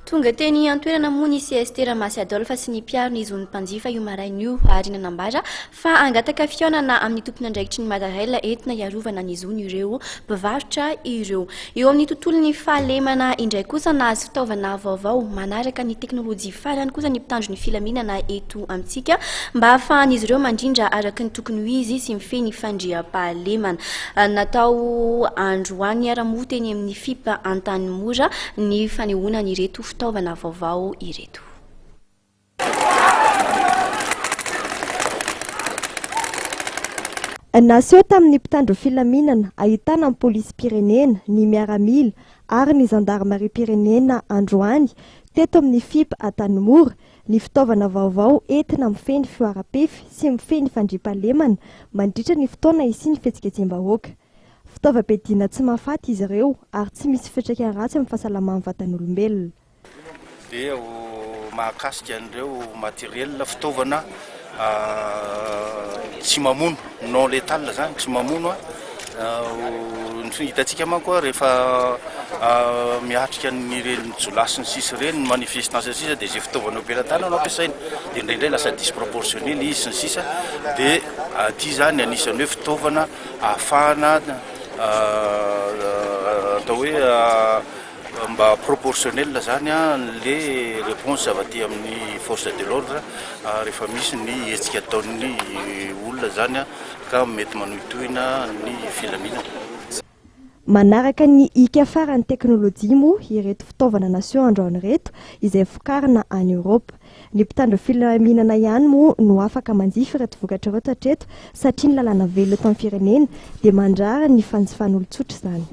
Tonga teny antoerana moa ny CST Ramasy Adolphe sy ny mpiaro ny zon'ny mpanjifa io marain'io ary nanambara fa angataka fihaonana amin'ny tompony andraikitry ny Madarela entina iarovana ny zony ireo mpivarotra ireo. Eo amin'ny tontolon'ny fahalemana indray kosa nahazo fitaovana vaovao manaraka ny teknôlôjia farany kosa ny mpitandro ny filaminana eto amintsika mba ahafahan'izy ireo mandrindra araka ny tokony ho izy sy mifehy ny fandriam-pahalemana. Natao androany ara-moa teny amin'ny FIP Antanimora ny fanehoana ny ireto fitaovana vaovao ireto. Naseho tamin'ny mpitandro filaminana ahitana ny polisy pirenena, ny miaramila ary ny gendarmerie pirenena androany teto amin'ny FIP Antanimora ny fitaovana vaovao entina mifehy ny fioaram-pefy sy mifehy ny fandriam-pahalemana mandritra ny fotoana isy ny fihetsiketsem-bahoaka. Fitaovam-piadiana tsy mahafaty izy ireo ary tsy misy fiantraikany ratsy amin'ny fahasalaman'ny vatan'olombelona. Dia mahakasika an'ireo materiel fitaovana tsy mamono non létal zany tsy mamono hitantsika manko rehefa miatrika ny reny jolasy ny sisy reny manifestance sisa dia zay fitaovana operatana no ampiasaina dia indraindray lasa disproportionnel izy ny sisa dia ty zany anisany hoe fitaovana ahafahana atao hoe mba proportionnel zany le réponse avy aty amin'ny force de l'ordre rehefa misy ny hetsika ataon'ny olona zany ka mety manohitohina ny filaminana. Manaraka ny hika faran'ny teknôlôjia moa ireto fitaovana naseho androany reto izay vokarina any Europe. Ny mpitandro filaminana ihany moa no afaka manjifa ireto vokatra ireto hatreto satria ny lalàna velona eto amin'ny firenena dia mandrara ny fanjifan'olon-tsotra izany.